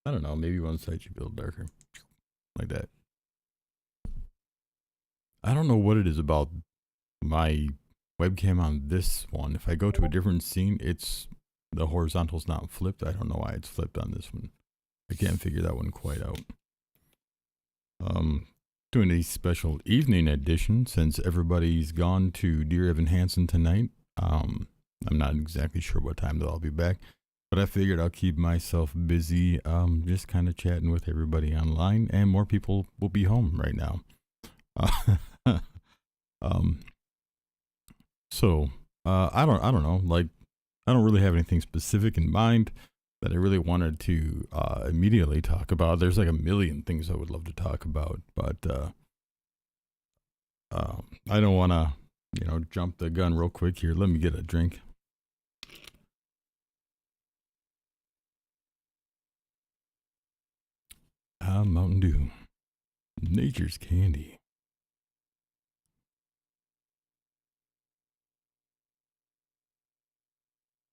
I don't know. Maybe one side should be a little darker, like that. I don't know what it is about my webcam on this one. If I go to a different scene, it's the horizontal's not flipped. I don't know why it's flipped on this one. I can't figure that one quite out. Um, Doing a special evening edition since everybody's gone to Dear Evan Hansen tonight. I'm not exactly sure what time they'll all be back, but I figured I'll keep myself busy, just kind of chatting with everybody online, and more people will be home right now. um, I don't know. Like, I don't really have anything specific in mind that I really wanted to immediately talk about. There's like a million things I would love to talk about, but I don't want to, jump the gun real quick here. Let me get a drink. Mountain Dew, nature's candy.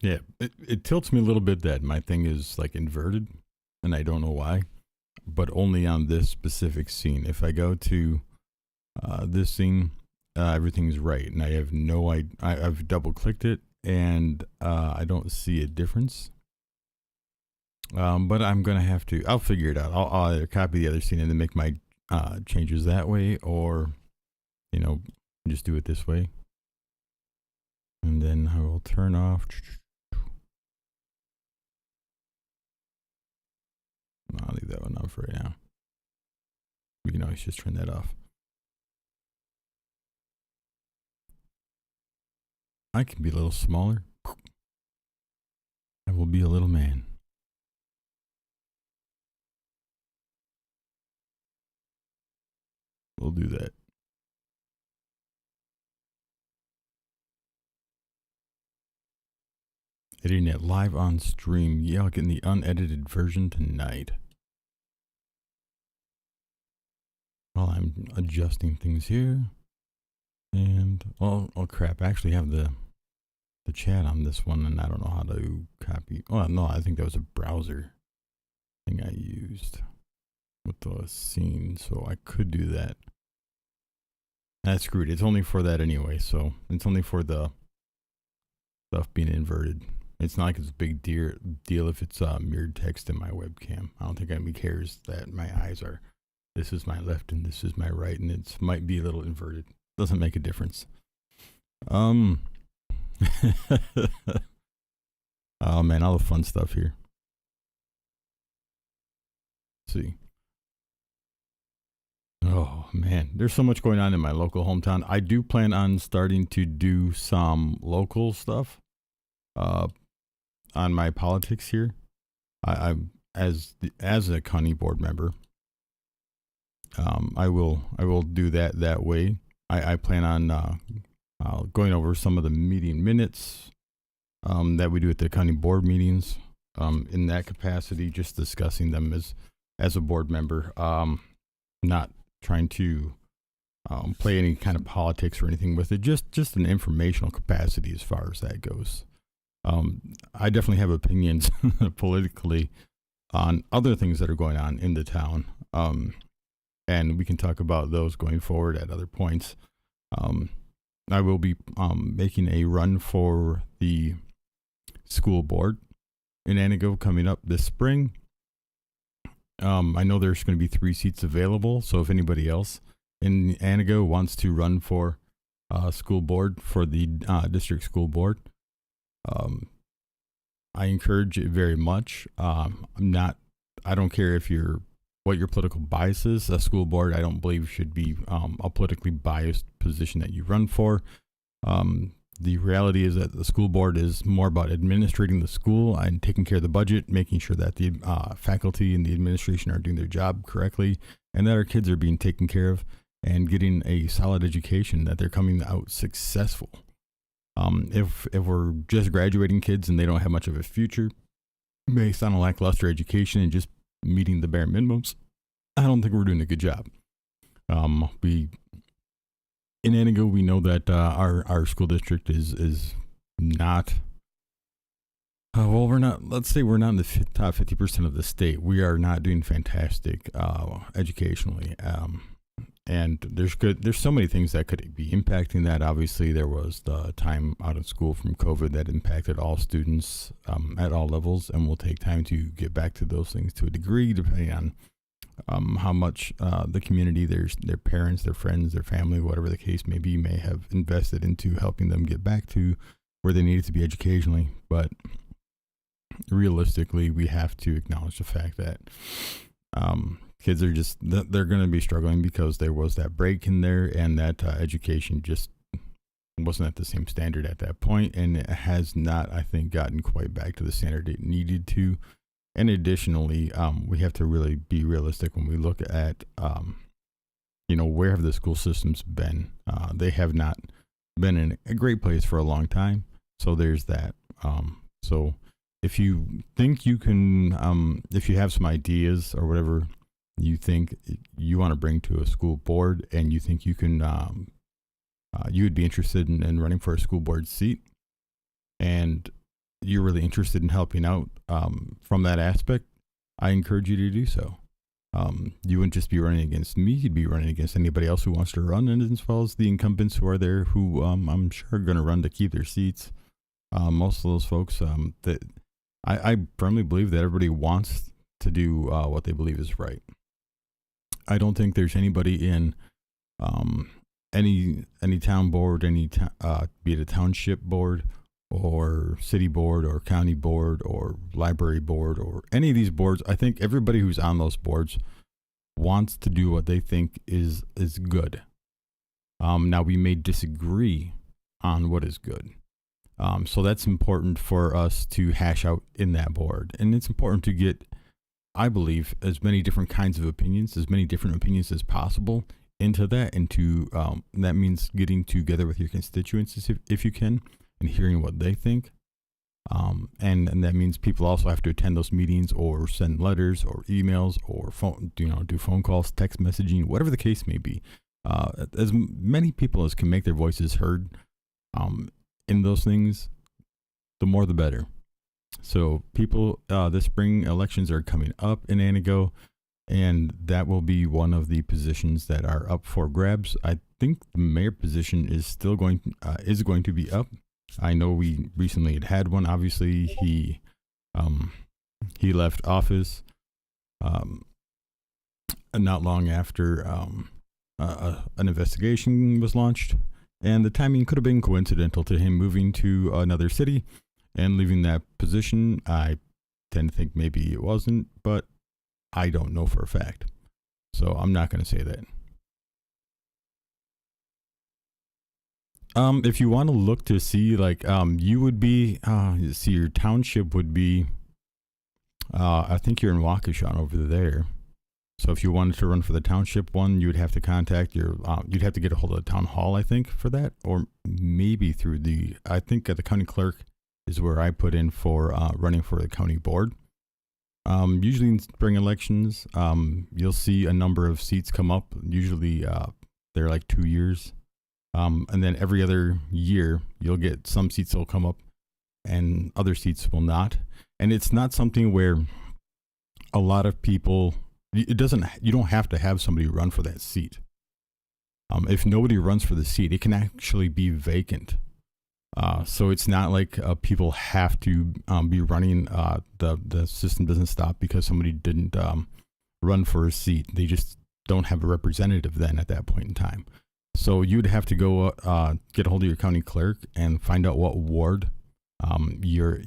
Yeah, it tilts me a little bit that my thing is like inverted, and I don't know why, but only on this specific scene. If I go to this scene, everything's right, and I have no idea. I've double clicked it, and I don't see a difference. But I'm gonna have to. I'll figure it out. I'll either copy the other scene and then make my changes that way, or you know, just do it this way. And then I will turn off. I'll leave that one off right now. We can always just turn that off. I can be a little smaller. I will be a little man. We'll do that. Editing it live on stream. Yeah, I'll get in the unedited version tonight. While I'm adjusting things here. And, oh crap. I actually have the chat on this one, and I don't know how to copy. Oh, no, I think that was a browser thing I used with the scene, so I could do that. That's screwed. It's only for that anyway, so it's only for the stuff being inverted. It's not like it's a big deal if it's mirrored text in my webcam. I don't think anybody cares that my eyes are, this is my left and this is my right, and it might be a little inverted. Doesn't make a difference. Oh man, all the fun stuff here. Let's see. Oh man, there's so much going on in my local hometown. I do plan on starting to do some local stuff on my politics here. I'm as a county board member. I will do that way. I plan on going over some of the meeting minutes that we do at the county board meetings. In that capacity, just discussing them as a board member. Not trying to play any kind of politics or anything with it. Just an informational capacity as far as that goes. I definitely have opinions politically on other things that are going on in the town. And we can talk about those going forward at other points. I will be making a run for the school board in Anago coming up this spring. I know there's going to be 3 seats available, so if anybody else in Anago wants to run for school board for the district school board, I encourage it very much. I don't care if what your political bias is. A school board, I don't believe should be a politically biased position that you run for. The reality is that the school board is more about administrating the school and taking care of the budget, making sure that the faculty and the administration are doing their job correctly, and that our kids are being taken care of and getting a solid education, that they're coming out successful. If we're just graduating kids and they don't have much of a future based on a lackluster education and just meeting the bare minimums, I don't think we're doing a good job. In Anago, we know that our school district is not Well, we're not. Let's say we're not in the top 50% of the state. We are not doing fantastic educationally, and There's so many things that could be impacting that. Obviously, there was the time out of school from COVID that impacted all students at all levels, and will take time to get back to those things to a degree, depending on how much the community, their parents, their friends, their family, whatever the case may be, may have invested into helping them get back to where they needed to be educationally. But realistically, we have to acknowledge the fact that kids are just they're going to be struggling because there was that break in there, and that education just wasn't at the same standard at that point, and it has not, I think, gotten quite back to the standard it needed to. And additionally, we have to really be realistic when we look at where have the school systems been. They have not been in a great place for a long time, so there's that. So if you think you can, if you have some ideas or whatever you think you want to bring to a school board, and you think you can, you would be interested in running for a school board seat, and you're really interested in helping out from that aspect, I encourage you to do so. You wouldn't just be running against me, you'd be running against anybody else who wants to run, and as well as the incumbents who are there, who I'm sure are going to run to keep their seats. Most of those folks, that I firmly believe that everybody wants to do what they believe is right. I don't think there's anybody in any town board, be it a township board or city board or county board or library board or any of these boards. I think everybody who's on those boards wants to do what they think is good. Now, we may disagree on what is good. So that's important for us to hash out in that board. And it's important to get, I believe, as many different kinds of opinions, as many different opinions as possible into that. And that means getting together with your constituents if you can, and hearing what they think. And that means people also have to attend those meetings or send letters or emails or do phone calls, text messaging, whatever the case may be. As many people as can make their voices heard in those things, the more the better. So people, this spring elections are coming up in Antigo, and that will be one of the positions that are up for grabs. I think the mayor position is still going to be up. I know we recently had one. Obviously, he left office not long after an investigation was launched, and the timing could have been coincidental to him moving to another city and leaving that position. I tend to think maybe it wasn't, but I don't know for a fact, so I'm not going to say that. If you want to look to see, you would be, your township would be, I think you're in Waukesha over there. So if you wanted to run for the township one, you would have to contact you'd have to get a hold of the town hall, I think, for that, or maybe through I think the county clerk is where I put in for running for the county board. Usually in spring elections, you'll see a number of seats come up. Usually they're like 2 years. And then every other year, you'll get some seats will come up and other seats will not. And it's not something where a lot of people, you don't have to have somebody run for that seat. If nobody runs for the seat, it can actually be vacant. So it's not like people have to be running. The system doesn't stop because somebody didn't run for a seat. They just don't have a representative then at that point in time. So you'd have to go get a hold of your county clerk and find out what ward your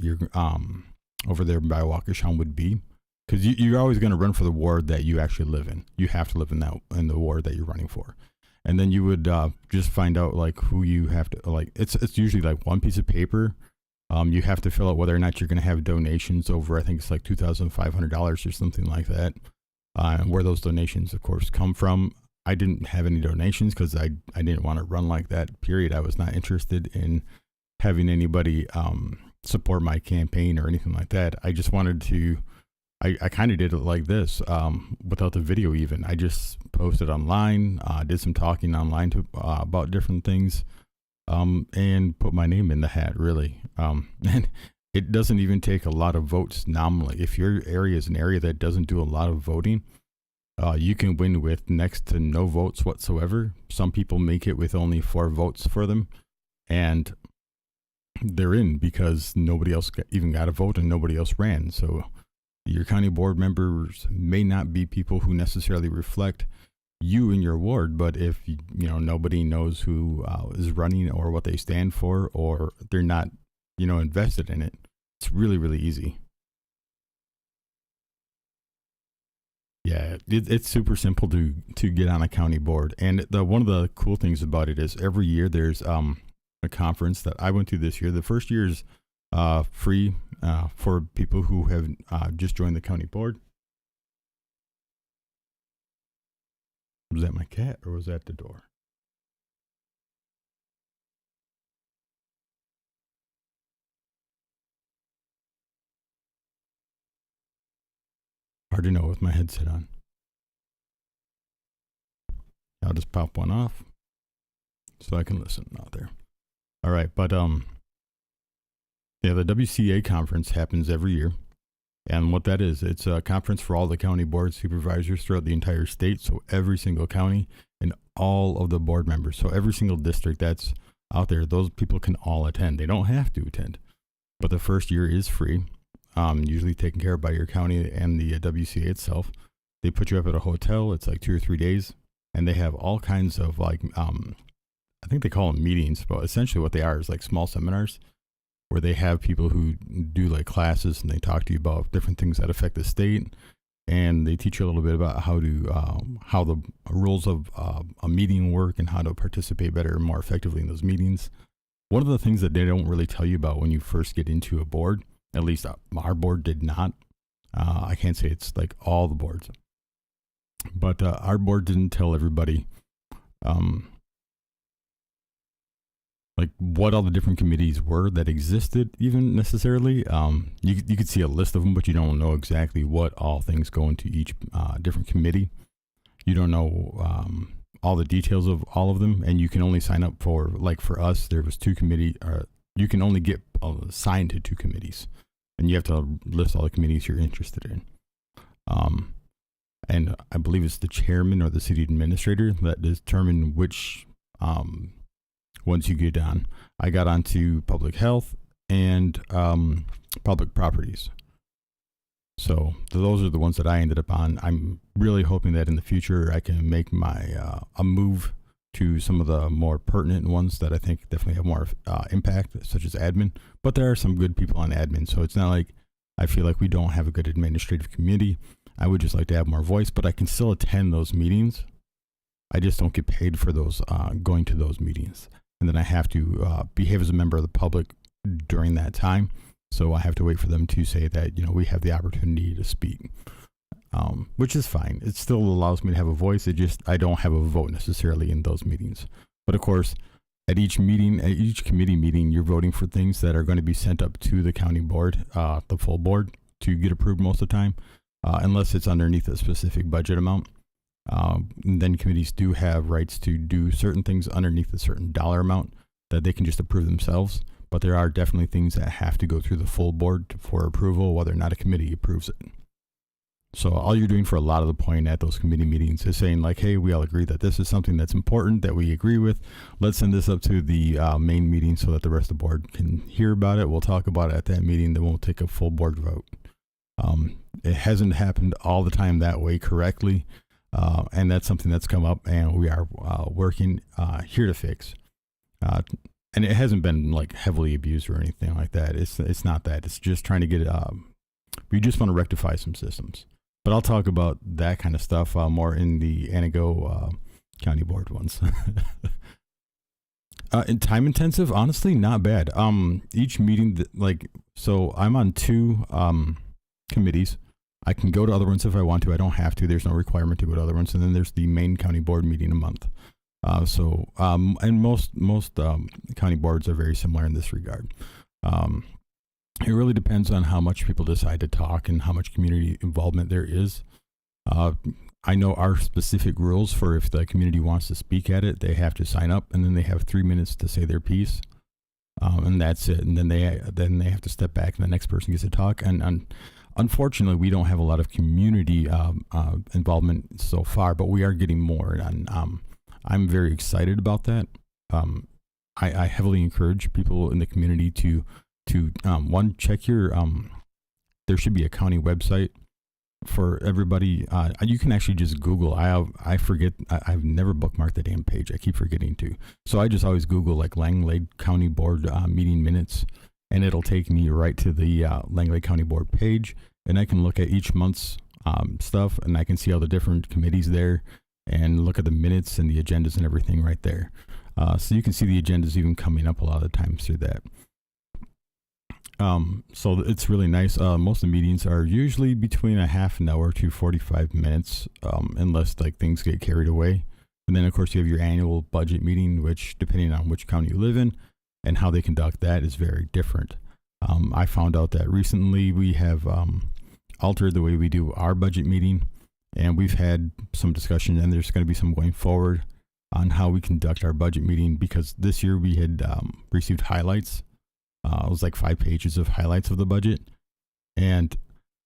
over there by Waukesha would be, because you're always going to run for the ward that you actually live in. You have to live in the ward that you're running for, and then you would just find out who you have to It's usually one piece of paper. You have to fill out whether or not you're going to have donations over, I think it's $2,500 or something like that. Where those donations, of course, come from. I didn't have any donations because I didn't want to run like that, period. I was not interested in having anybody support my campaign or anything like that. I just wanted to, I kind of did it like this, without the video even. I just posted online, did some talking online about different things, and put my name in the hat, really. And it doesn't even take a lot of votes nominally. If your area is an area that doesn't do a lot of voting, you can win with next to no votes whatsoever. Some people make it with only 4 votes for them, and they're in because nobody else even got a vote and nobody else ran. So your county board members may not be people who necessarily reflect you in your ward, but if nobody knows who is running or what they stand for, or they're not invested in it, it's really, really easy. Yeah, it's super simple to get on a county board. And one of the cool things about it is every year there's a conference that I went to this year. The first year is free for people who have just joined the county board. Was that my cat or was that the door? Hard to know with my headset on. I'll just pop one off so I can listen out there. All right, but the WCA conference happens every year. And what that is, it's a conference for all the county board supervisors throughout the entire state. So every single county and all of the board members. So every single district that's out there, those people can all attend. They don't have to attend, but the first year is free. Usually taken care of by your county and the WCA itself. They put you up at a hotel. It's like 2 or 3 days, and they have all kinds of I think they call them meetings, but essentially what they are is like small seminars where they have people who do like classes and they talk to you about different things that affect the state, and they teach you a little bit about how the rules of a meeting work and how to participate better and more effectively in those meetings. One of the things that they don't really tell you about when you first get into a board, at least our board did not. I can't say it's like all the boards, but our board didn't tell everybody like what all the different committees were that existed even necessarily. You could see a list of them, but you don't know exactly what all things go into each different committee. You don't know all the details of all of them, and you can only sign up for, like for us, there was 2 committee, you can only get assigned to 2 committees, and you have to list all the committees you're interested in. And I believe it's the chairman or the city administrator that determine which ones you get on. I got onto public health and public properties. So those are the ones that I ended up on. I'm really hoping that in the future I can make my a move to some of the more pertinent ones that I think definitely have more impact, such as admin. But there are some good people on admin, so it's not like I feel like we don't have a good administrative committee. I would just like to have more voice, but I can still attend those meetings. I just don't get paid for those going to those meetings. And then I have to behave as a member of the public during that time. So I have to wait for them to say that, we have the opportunity to speak, which is fine. It still allows me to have a voice. I don't have a vote necessarily in those meetings. But of course, at each meeting, at each committee meeting, you're voting for things that are going to be sent up to the county board, the full board, to get approved most of the time, unless it's underneath a specific budget amount. Then committees do have rights to do certain things underneath a certain dollar amount that they can just approve themselves. But there are definitely things that have to go through the full board for approval, whether or not a committee approves it. So all you're doing for a lot of the point at those committee meetings is saying like, hey, we all agree that this is something that's important that we agree with. Let's send this up to the main meeting so that the rest of the board can hear about it. We'll talk about it at that meeting. Then we'll take a full board vote. It hasn't happened all the time that way correctly. And that's something that's come up and we are working here to fix. And it hasn't been like heavily abused or anything like that. It's not that. It's just trying to get we just want to rectify some systems. But I'll talk about that kind of stuff more in the Anago County Board ones. In time intensive, honestly, not bad. Each meeting, so I'm on 2 committees. I can go to other ones if I want to. I don't have to. There's no requirement to go to other ones. And then there's the main county board meeting a month. And most county boards are very similar in this regard. It really depends on how much people decide to talk and how much community involvement there is. I know our specific rules for if the community wants to speak at it, they have to sign up and then they have 3 minutes to say their piece. and that's it. And then they have to step back, and the next person gets to talk. And unfortunately, we don't have a lot of community involvement so far, but we are getting more, and I'm very excited about that. I heavily encourage people in the community to one, check your there should be a county website for everybody. You can actually just Google. I forget. I've never bookmarked the damn page. I keep forgetting to. So I just always Google like Langlade County Board meeting minutes, and it'll take me right to the Langlade County Board page, and I can look at each month's stuff, and I can see all the different committees there, and look at the minutes and the agendas and everything right there. So you can see the agendas even coming up a lot of the times through that. So it's really nice. Most of the meetings are usually between a half an hour to 45 minutes, unless like things get carried away. And then of course you have your annual budget meeting, which depending on which county you live in and how they conduct that is very different. I found out that recently we have altered the way we do our budget meeting, and we've had some discussion, and there's going to be some going forward on how we conduct our budget meeting, because this year we had received highlights. It was like 5 pages of highlights of the budget, and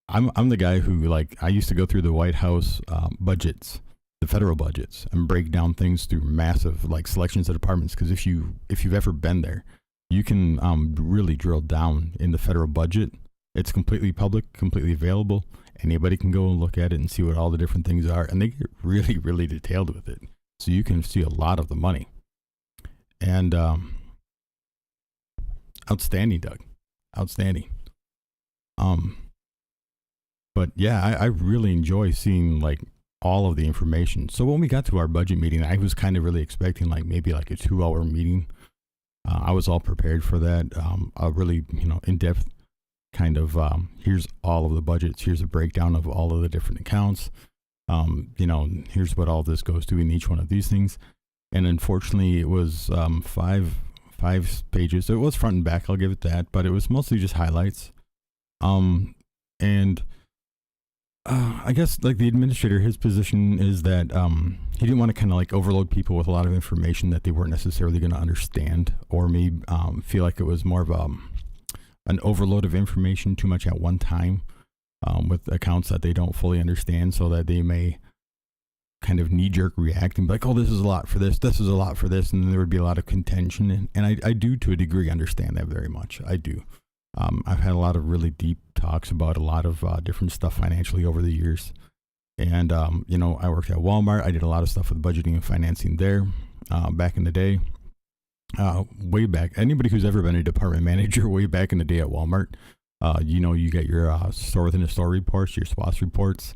I'm the guy who, like, I used to go through the White House budgets, the federal budgets, and break down things through massive like selections of departments. Because if you've ever been there, you can really drill down in the federal budget. It's completely public, completely available. Anybody can go and look at it and see what all the different things are, and they get really, really detailed with it. So you can see a lot of the money. And outstanding, Doug. Outstanding. But yeah, I really enjoy seeing like all of the information. So when we got to our budget meeting, I was kind of really expecting like maybe like a 2-hour meeting. I was all prepared for that. A really, in-depth kind of, here's all of the budgets. Here's a breakdown of all of the different accounts. Here's what all this goes to in each one of these things. And unfortunately it was, five pages. So it was front and back, I'll give it that, but it was mostly just highlights. I guess like the administrator, his position is that, he didn't want to kind of like overload people with a lot of information that they weren't necessarily going to understand, or maybe, feel like it was more of, an overload of information too much at one time. With accounts that they don't fully understand, so that they may kind of knee-jerk react and be like, oh, this is a lot for this is a lot for this, and then there would be a lot of contention. And I do, to a degree, understand that very much. I do. I've had a lot of really deep talks about a lot of different stuff financially over the years. And, I worked at Walmart. I did a lot of stuff with budgeting and financing there back in the day. Way back. Anybody who's ever been a department manager way back in the day at Walmart, you get your store within a store reports, your SWOS reports,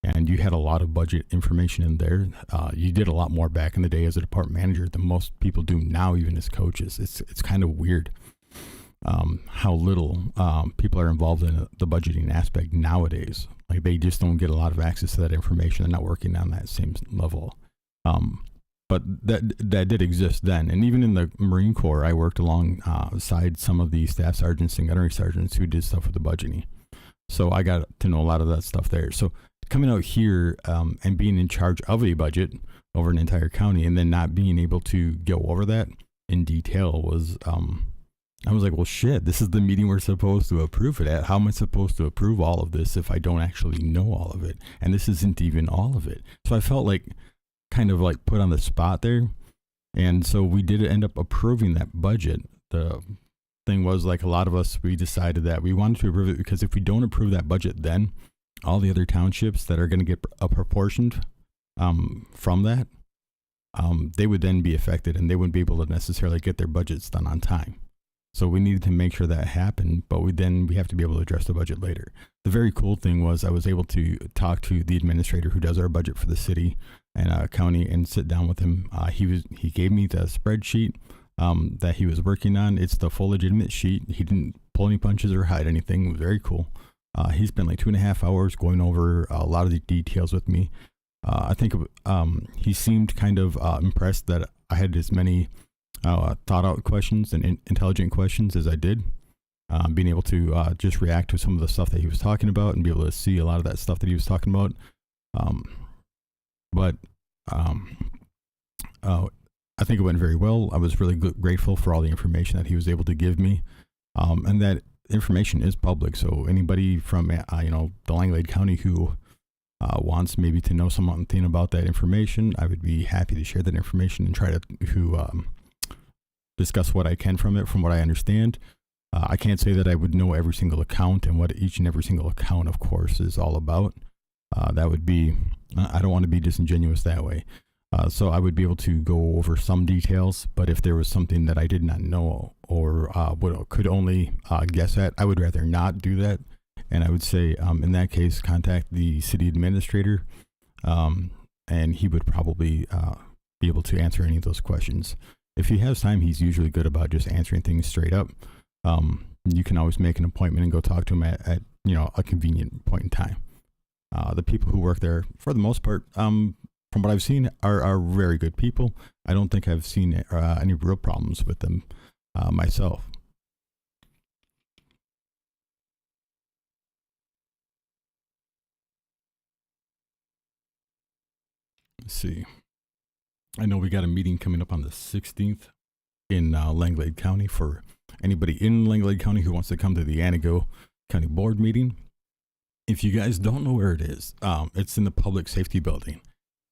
and you had a lot of budget information in there. You did a lot more back in the day as a department manager than most people do now, even as coaches. It's kind of weird how little people are involved in the budgeting aspect nowadays. Like, they just don't get a lot of access to that information. They're not working on that same level. But that did exist then. And even in the Marine Corps, I worked alongside some of the staff sergeants and gunnery sergeants who did stuff with the budgeting. So I got to know a lot of that stuff there. So coming out here and being in charge of a budget over an entire county, and then not being able to go over that in detail was, I was like, well, shit, this is the meeting we're supposed to approve it at. How am I supposed to approve all of this if I don't actually know all of it? And this isn't even all of it. So I felt like kind of like put on the spot there. And so we did end up approving that budget. The thing was, like, a lot of us, we decided that we wanted to approve it because if we don't approve that budget, then all the other townships that are going to get apportioned from that, they would then be affected, and they wouldn't be able to necessarily get their budgets done on time. So we needed to make sure that happened, but we have to be able to address the budget later. The very cool thing was I was able to talk to the administrator who does our budget for the city and county and sit down with him. He gave me the spreadsheet that he was working on. It's the full legitimate sheet. He didn't pull any punches or hide anything. It was very cool. He spent like 2.5 hours going over a lot of the details with me. I think he seemed kind of impressed that I had as many thought out questions and intelligent questions as I did. Being able to just react to some of the stuff that he was talking about and be able to see a lot of that stuff that he was talking about. I think it went very well. I was really grateful for all the information that he was able to give me, and that information is public. So anybody from the Langlade County who wants maybe to know something about that information, I would be happy to share that information and try to discuss what I can from it, from what I understand. I can't say that I would know every single account and what each and every single account, of course, is all about. That would be, I don't want to be disingenuous that way. So I would be able to go over some details, but if there was something that I did not know or could only guess at, I would rather not do that. And I would say, in that case, contact the city administrator, and he would probably be able to answer any of those questions. If he has time, he's usually good about just answering things straight up. You can always make an appointment and go talk to him at a convenient point in time. The people who work there, for the most part, from what I've seen, are very good people. I don't think I've seen any real problems with them myself. Let's see. I know we got a meeting coming up on the 16th in Langlade County for anybody in Langlade County who wants to come to the Antigo County Board meeting. If you guys don't know where it is, it's in the Public Safety Building.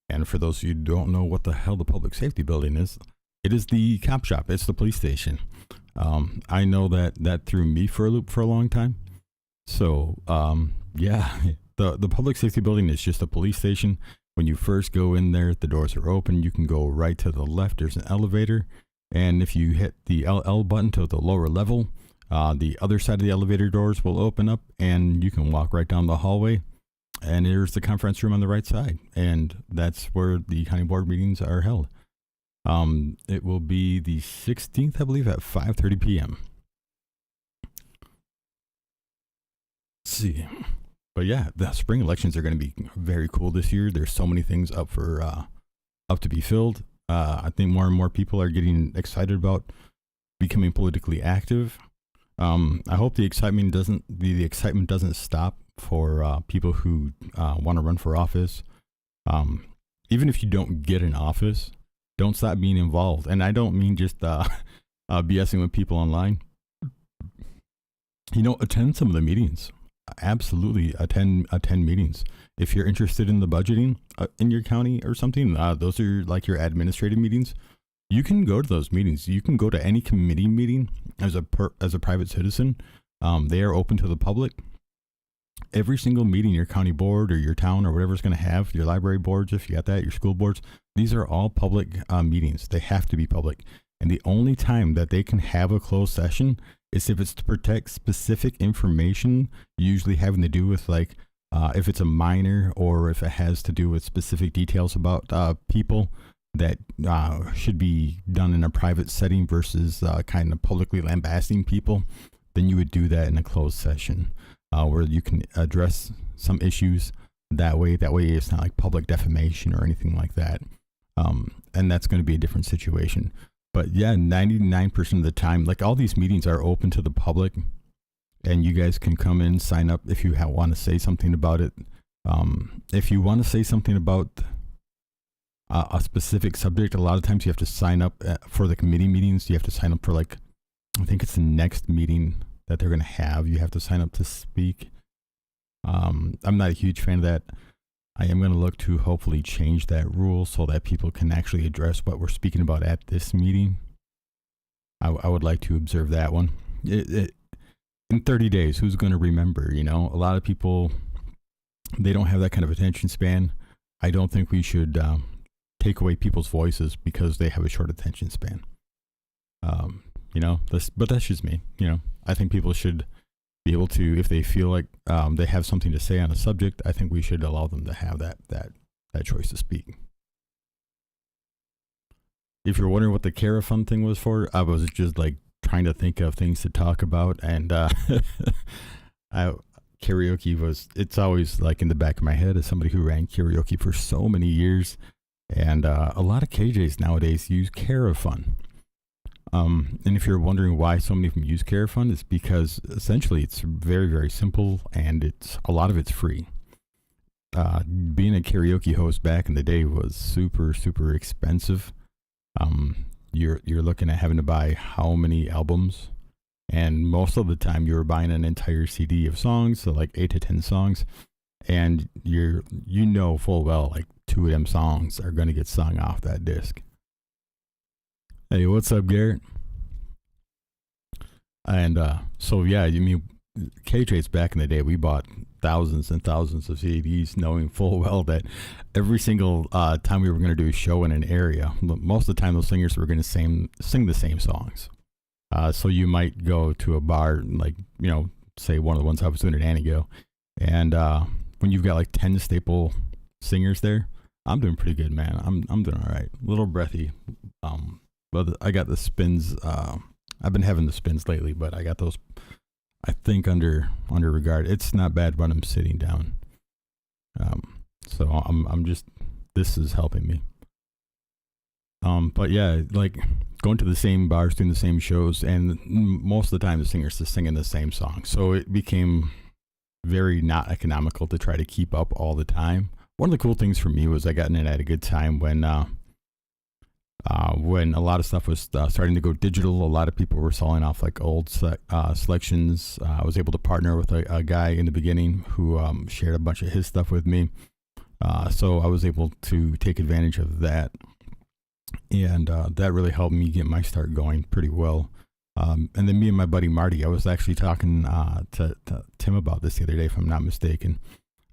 And for those of you who don't know what the hell the Public Safety Building is, it is the cop shop. It's the police station. I know that threw me for a loop for a long time. So, yeah, the Public Safety Building is just a police station. When you first go in there, the doors are open. You can go right to the left. There's an elevator. And if you hit the LL button to the lower level, the other side of the elevator doors will open up and you can walk right down the hallway. And there's the conference room on the right side. And that's where the county board meetings are held. It will be the 16th, I believe, at 5:30 p.m. Let's see. But yeah, the spring elections are going to be very cool this year. There's so many things up to be filled. I think more and more people are getting excited about becoming politically active. I hope the excitement doesn't stop for people who want to run for office. Even if you don't get an office, don't stop being involved. And I don't mean just BSing with people online. Attend some of the meetings. Absolutely attend meetings. If you're interested in the budgeting in your county or something, those are like your administrative meetings. You can go to those meetings. You can go to any committee meeting as a private citizen. They are open to the public. Every single meeting your county board or your town or whatever is going to have, your library boards, if you got that, your school boards, these are all public meetings. They have to be public. And the only time that they can have a closed session is if it's to protect specific information, usually having to do with if it's a minor or if it has to do with specific details about people that should be done in a private setting versus kind of publicly lambasting people, then you would do that in a closed session where you can address some issues that way. That way it's not like public defamation or anything like that. And that's going to be a different situation. But yeah, 99% of the time, all these meetings are open to the public, and you guys can come in, sign up if you want to say something about it. If you want to say something about a specific subject, a lot of times you have to sign up for the committee meetings. You have to sign up for I think it's the next meeting that they're going to have. You have to sign up to speak. I'm not a huge fan of that. I am going to look to hopefully change that rule so that people can actually address what we're speaking about at this meeting. I would like to observe that one. In 30 days, who's going to remember? A lot of people, they don't have that kind of attention span. I don't think we should take away people's voices because they have a short attention span. But that's just me. I think people should be able to, if they feel like they have something to say on a subject, I think we should allow them to have that choice to speak. If you're wondering what the Carafun thing was for, I was just trying to think of things to talk about, and karaoke it's always in the back of my head as somebody who ran karaoke for so many years, and a lot of KJs nowadays use Carafun. And if you're wondering why so many of them use Carafun, it's because essentially it's very, very simple, and a lot of it's free. Being a karaoke host back in the day was super, super expensive. you're looking at having to buy how many albums, and most of the time you were buying an entire CD of songs, so like 8 to 10 songs, and you know full well like 2 of them songs are gonna get sung off that disc. Hey, what's up, Garrett? And so yeah, you mean K-Trace back in the day, we bought thousands and thousands of CDs, knowing full well that every single time we were going to do a show in an area, most of the time those singers were going to sing the same songs. So you might go to a bar, like, say one of the ones I was doing at Antigo, and when you've got like 10 staple singers there, I'm doing pretty good, man. I'm doing all right. A little breathy. But I got the spins. I've been having the spins lately, but I got those, I think, under regard. It's not bad when I'm sitting down. So I'm just, this is helping me. But yeah, like going to the same bars, doing the same shows, and most of the time the singers just singing the same song. So it became very not economical to try to keep up all the time. One of the cool things for me was I got in it at a good time when a lot of stuff was starting to go digital. A lot of people were selling off like old selections. I was able to partner with a guy in the beginning who shared a bunch of his stuff with me. So I was able to take advantage of that. And that really helped me get my start going pretty well. And then me and my buddy Marty, I was actually talking to Tim about this the other day, if I'm not mistaken,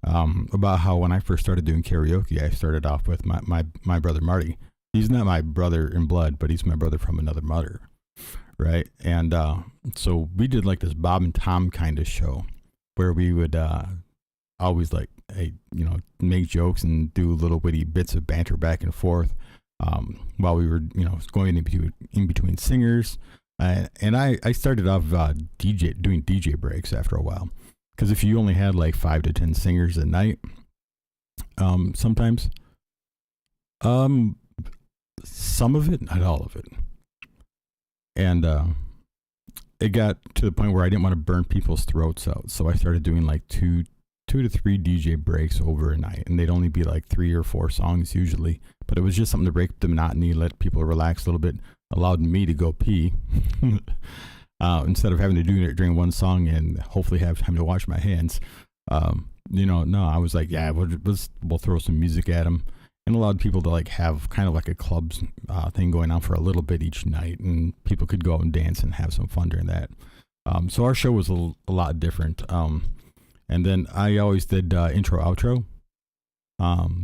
about how when I first started doing karaoke, I started off with my brother Marty. He's not my brother in blood, but he's my brother from another mother, right? And so we did like this Bob and Tom kind of show where we would always like, make jokes and do little witty bits of banter back and forth while we were, going in between singers. And I started off doing DJ breaks after a while, because if you only had like 5 to 10 singers a night, sometimes, some of it, not all of it. And it got to the point where I didn't want to burn people's throats out. So I started doing like two to three DJ breaks over a night. And they'd only be like 3 or 4 songs usually. But it was just something to break the monotony, let people relax a little bit, allowed me to go pee. Instead of having to do it during one song and hopefully have time to wash my hands. No, I was like, yeah, we'll throw some music at them. And allowed people to like have kind of like a club thing going on for a little bit each night, and people could go out and dance and have some fun during that. So our show was a lot different. And then I always did intro outro.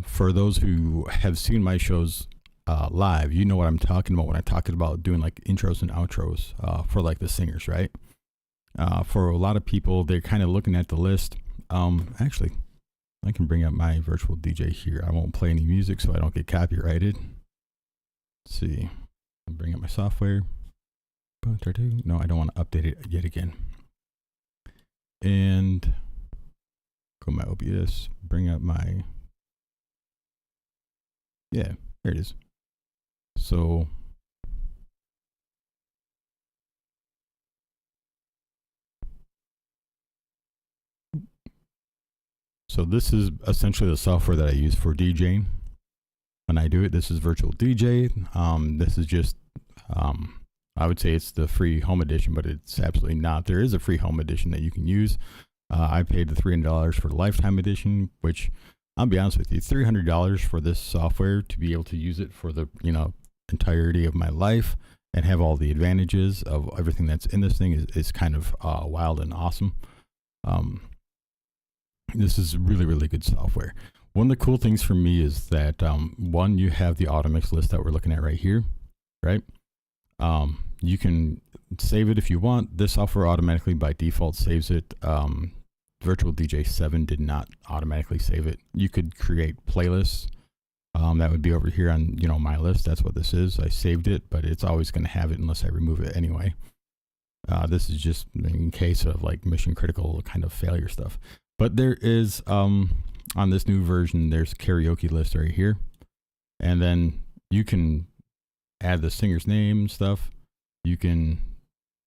For those who have seen my shows live, you know what I'm talking about when I talk about doing like intros and outros for like the singers, right? For a lot of people, they're kind of looking at the list. Actually, I can bring up my virtual DJ here. I won't play any music so I don't get copyrighted. Let's see. I'll bring up my software. No, I don't want to update it yet again. And go my OBS, bring up my, yeah, there it is. So this is essentially the software that I use for DJing. When I do it, this is Virtual DJ. This is just, I would say it's the free home edition, but it's absolutely not. There is a free home edition that you can use. I paid the $300 for the lifetime edition, which I'll be honest with you, $300 for this software to be able to use it for the, entirety of my life and have all the advantages of everything that's in this thing is kind of wild and awesome. This is really, really good software. One of the cool things for me is that, one, you have the auto mix list that we're looking at right here, right? You can save it if you want. This software automatically by default saves it. Virtual DJ 7 did not automatically save it. You could create playlists. That would be over here on, my list. That's what this is. I saved it, but it's always going to have it unless I remove it anyway. This is just in case of like mission critical kind of failure stuff. But there is, on this new version, there's karaoke list right here. And then you can add the singer's name and stuff. You can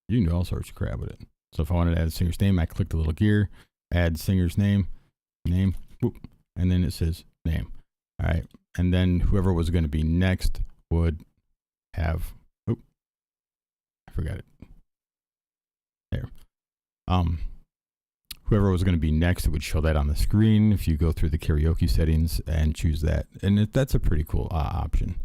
do all sorts of crap with it. So if I wanted to add a singer's name, I click the little gear, add singer's name, whoop, and then it says name. All right. And then whoever was going to be next would have, oh, I forgot it. There. Um, Whoever was going to be next, it would show that on the screen if you go through the karaoke settings and choose that. And that's a pretty cool option.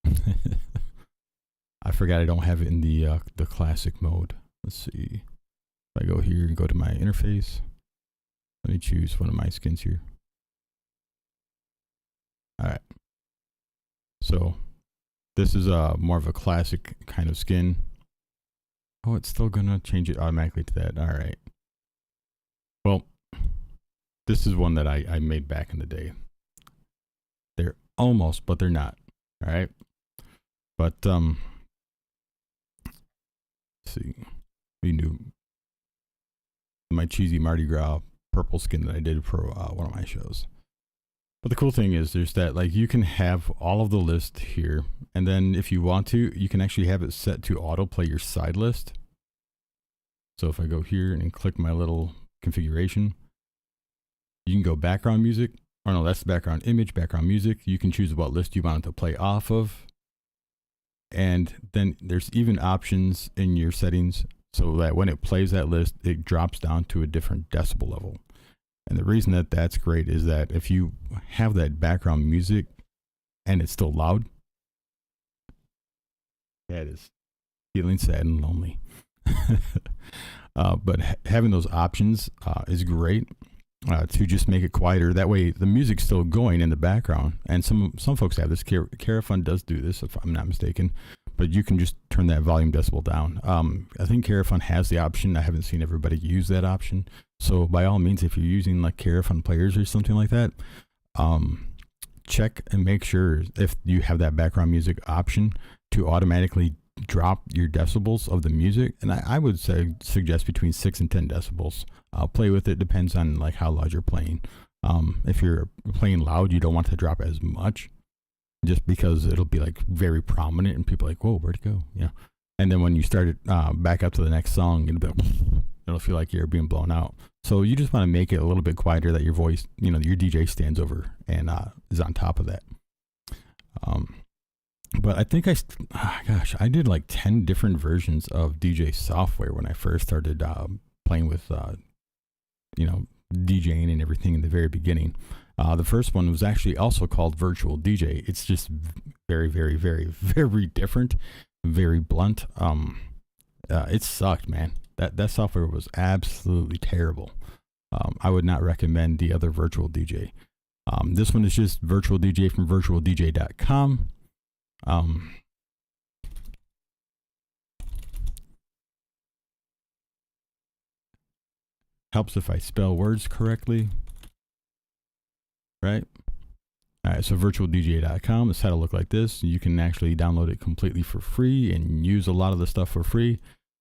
I forgot I don't have it in the classic mode. Let's see. If I go here and go to my interface, let me choose one of my skins here. All right. So this is more of a classic kind of skin. Oh, it's still gonna change it automatically to that. All right. Well, this is one that I made back in the day. They're almost, but they're not. All right. But let's see. We knew my cheesy Mardi Gras purple skin that I did for one of my shows. But the cool thing is there's that, like, you can have all of the list here, and then if you want to, you can actually have it set to autoplay your side list. So if I go here and click my little configuration, you can go background music, or no, that's the background image, background music. You can choose what list you want it to play off of. And then there's even options in your settings so that when it plays that list, it drops down to a different decibel level. And the reason that that's great is that if you have that background music and it's still loud, that is feeling sad and lonely. But having those options is great to just make it quieter. That way the music's still going in the background. And some folks have this. Carafun does do this, if I'm not mistaken. But you can just turn that volume decibel down. I think Carafun has the option. I haven't seen everybody use that option. So by all means, if you're using like Carafun players or something like that, check and make sure if you have that background music option to automatically drop your decibels of the music. And I would say suggest between 6 and 10 decibels. Play with it. Depends on like how loud you're playing. If you're playing loud, you don't want to drop as much, just because it'll be like very prominent and people are like, whoa, where'd it go? Yeah. And then when you start it back up to the next song, it'll feel like you're being blown out. So you just want to make it a little bit quieter, that your voice, you know, your DJ stands over and is on top of that. But I think I did like 10 different versions of DJ software when I first started playing with, DJing and everything in the very beginning. The first one was actually also called Virtual DJ. It's just very, very, very, very different, very blunt. It sucked, man. That software was absolutely terrible. I would not recommend the other Virtual DJ. This one is just Virtual DJ from virtualdj.com. Helps if I spell words correctly, right? All right, so virtualdj.com, the site will look like this. You can actually download it completely for free and use a lot of the stuff for free.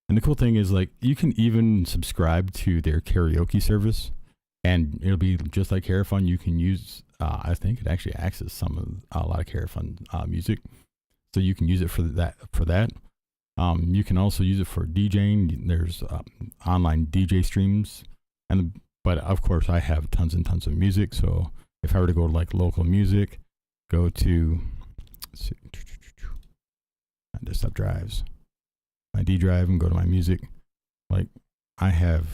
And the cool thing is, like, you can even subscribe to their karaoke service, and it'll be just like Carafun. You can use, I think it actually access a lot of Carafun music, so you can use it for that. You can also use it for DJing. There's online DJ streams, but of course I have tons and tons of music. So if I were to go to like local music, go to my desktop drives, my D drive, and go to my music. Like, I have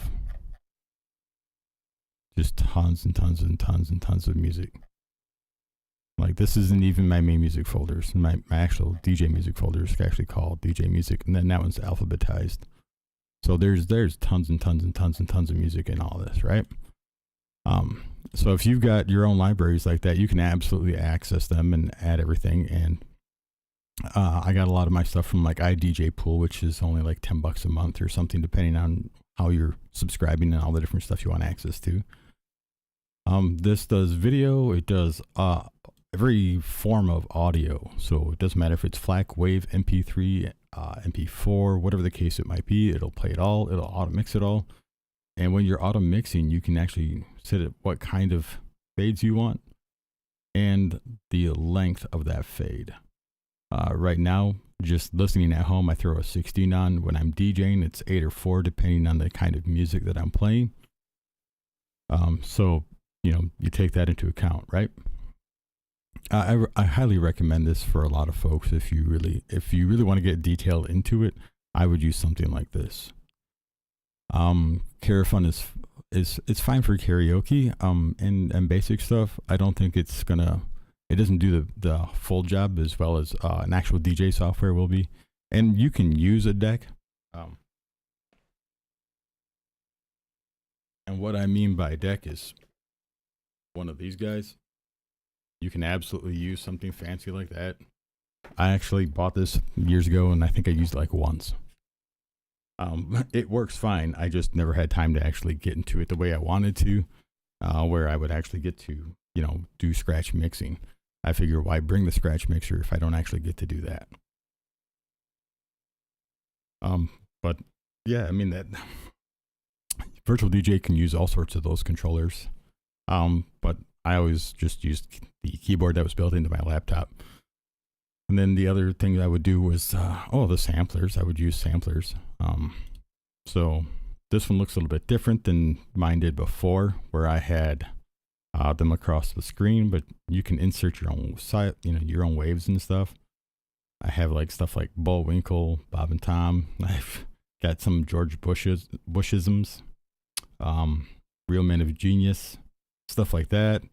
just tons and tons and tons and tons of music. Like, this isn't even my main music folders. My actual DJ music folder is actually called DJ music, and then that one's alphabetized. So there's tons and tons and tons and tons of music in all this, right? So if you've got your own libraries like that, you can absolutely access them and add everything. And I got a lot of my stuff from like iDJ Pool, which is only like $10 a month or something, depending on how you're subscribing and all the different stuff you want access to. This does video. It does every form of audio. So it doesn't matter if it's FLAC, WAV, MP3, MP4, whatever the case it might be. It'll play it all. It'll auto mix it all. And when you're auto mixing, you can actually set it what kind of fades you want and the length of that fade. Right now, just listening at home, I throw a 16 on. When I'm DJing, it's 8 or 4, depending on the kind of music that I'm playing. So, you take that into account, right? I highly recommend this for a lot of folks. If you really want to get detailed into it, I would use something like this. Carafun is it's fine for karaoke and basic stuff. I don't think it doesn't do the full job as well as an actual DJ software will be. And you can use a deck. And what I mean by deck is one of these guys. You can absolutely use something fancy like that. I actually bought this years ago and I think I used it like once. It works fine. I just never had time to actually get into it the way I wanted to, where I would actually get to, do scratch mixing. I figure why bring the scratch mixer if I don't actually get to do that? But yeah, I mean that virtual DJ can use all sorts of those controllers. But I always just used the keyboard that was built into my laptop. And then the other thing I would do was, the samplers. I would use samplers. So this one looks a little bit different than mine did before, where I had them across the screen, but you can insert your own your own waves and stuff. I have like stuff like Bullwinkle, Bob and Tom. I've got some George Bushisms, Real Men of Genius, stuff like that.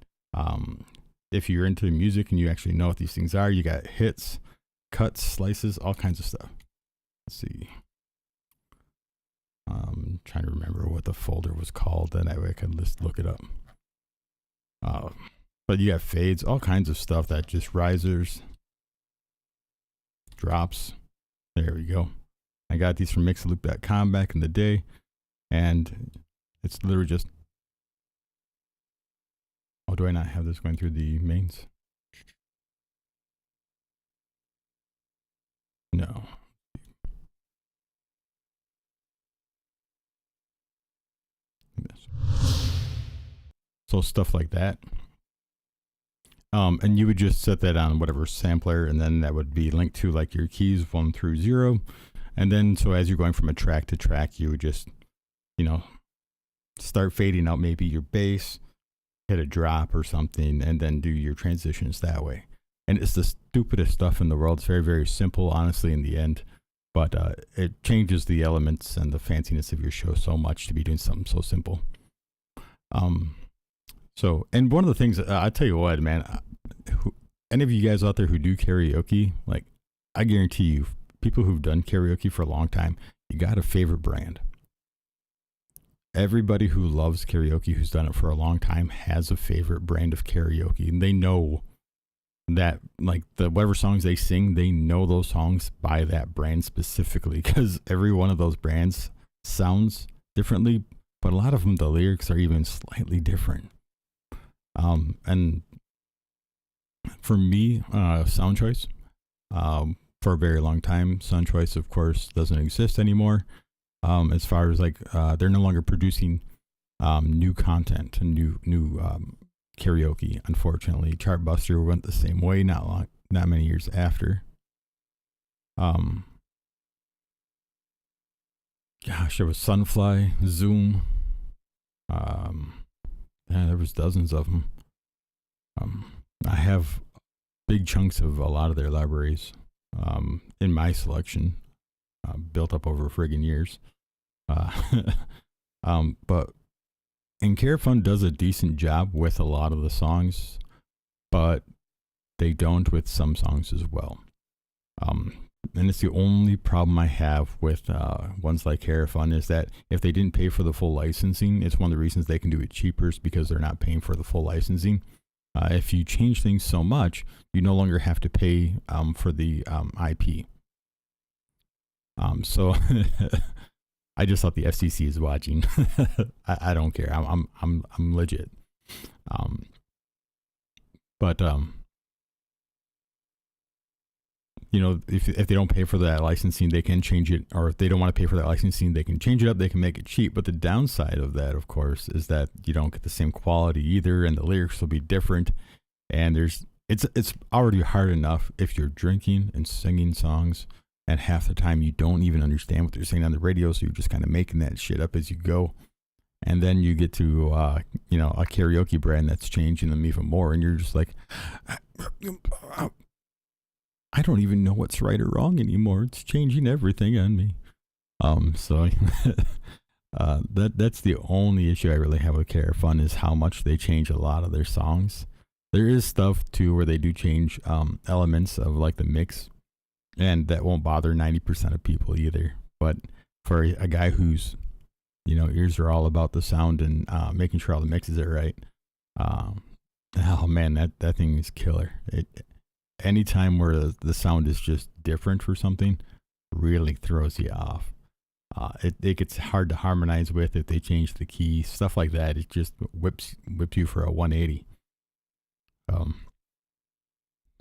If you're into music and you actually know what these things are, you got hits, cuts, slices, all kinds of stuff. Let's see. Trying to remember what the folder was called, then that way I could just look it up. But you got fades, all kinds of stuff that just risers, drops. There we go. I got these from mixaloop.com back in the day, and it's literally just. Oh, do I not have this going through the mains? No. So stuff like that. And you would just set that on whatever sampler, and then that would be linked to like your keys 1 through 0. And then so as you're going from a track to track, you would just, start fading out maybe your bass, hit a drop or something, and then do your transitions that way. And it's the stupidest stuff in the world. It's very, very simple, honestly, in the end. But it changes the elements and the fanciness of your show so much to be doing something so simple. And one of the things, I tell you what, man, any of you guys out there who do karaoke, like, I guarantee you, people who've done karaoke for a long time, you got a favorite brand. Everybody who loves karaoke, who's done it for a long time, has a favorite brand of karaoke, and they know that, like, whatever songs they sing, they know those songs by that brand specifically, because every one of those brands sounds differently, but a lot of them, the lyrics are even slightly different. And for me, Sound Choice, for a very long time, Sound Choice, of course, doesn't exist anymore. As far as like, they're no longer producing new content and new karaoke. Unfortunately, Chartbuster went the same way not many years after. Gosh, there was Sunfly, Zoom. There was dozens of them. I have big chunks of a lot of their libraries in my selection, built up over friggin' years. But Carafun does a decent job with a lot of the songs, but they don't with some songs as well. And it's the only problem I have with ones like Carafun is that if they didn't pay for the full licensing, it's one of the reasons they can do it cheaper is because they're not paying for the full licensing. If you change things so much, you no longer have to pay for the IP. So I just thought the FCC is watching. I don't care. I'm legit. But if they don't pay for that licensing, they can change it. Or if they don't want to pay for that licensing, they can change it up. They can make it cheap. But the downside of that, of course, is that you don't get the same quality either, and the lyrics will be different. And it's already hard enough if you're drinking and singing songs, and half the time you don't even understand what they're saying on the radio, so you're just kind of making that shit up as you go. And then you get to a karaoke brand that's changing them even more, and you're just like, I don't even know what's right or wrong anymore. It's changing everything on me. So that's the only issue I really have with Care Fun is how much they change a lot of their songs. There is stuff too where they do change elements of like the mix, and that won't bother 90% of people either. But for a guy whose ears are all about the sound and making sure all the mixes are right, oh man, that thing is killer. Anytime where the sound is just different for something really throws you off. It gets hard to harmonize with if they change the key, stuff like that. It just whips you for a 180.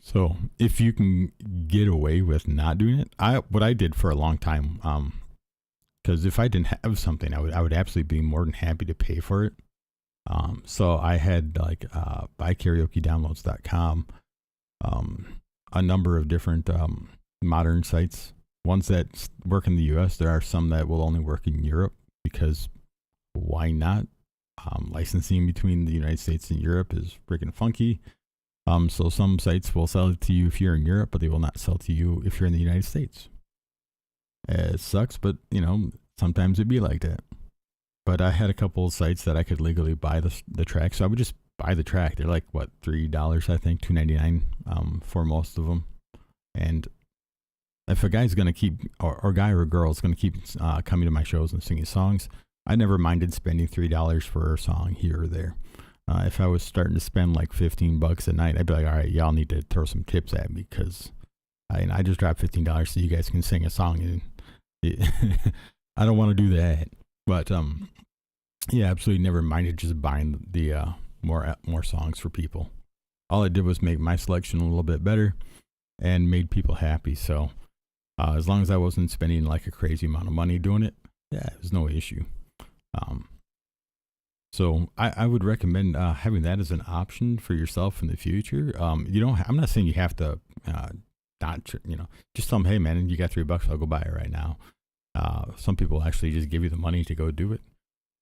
So if you can get away with not doing it, what I did for a long time, because if I didn't have something, I would absolutely be more than happy to pay for it. So I had like buykaraokedownloads.com, a number of different modern sites. Ones that work in the U.S. There are some that will only work in Europe because why not? Licensing between the United States and Europe is freaking funky. So some sites will sell it to you if you're in Europe, but they will not sell to you if you're in the United States. It sucks, but sometimes it'd be like that. But I had a couple of sites that I could legally buy the track, so I would just buy the track. They're like what, $3 I think, $2.99 for most of them. And if a guy's gonna keep, or guy or girl is gonna keep coming to my shows and singing songs, I never minded spending $3 for a song here or there. If I was starting to spend like $15 a night, I'd be like, all right, y'all need to throw some tips at me because I just dropped $15 so you guys can sing a song, and I don't want to do that. But yeah, absolutely never minded just buying the more songs for people. All I did was make my selection a little bit better and made people happy. So as long as I wasn't spending like a crazy amount of money doing it, yeah, it was no issue. So I would recommend having that as an option for yourself in the future. I'm not saying you have to just tell them, hey man, you got $3, I'll go buy it right now. Some people actually just give you the money to go do it.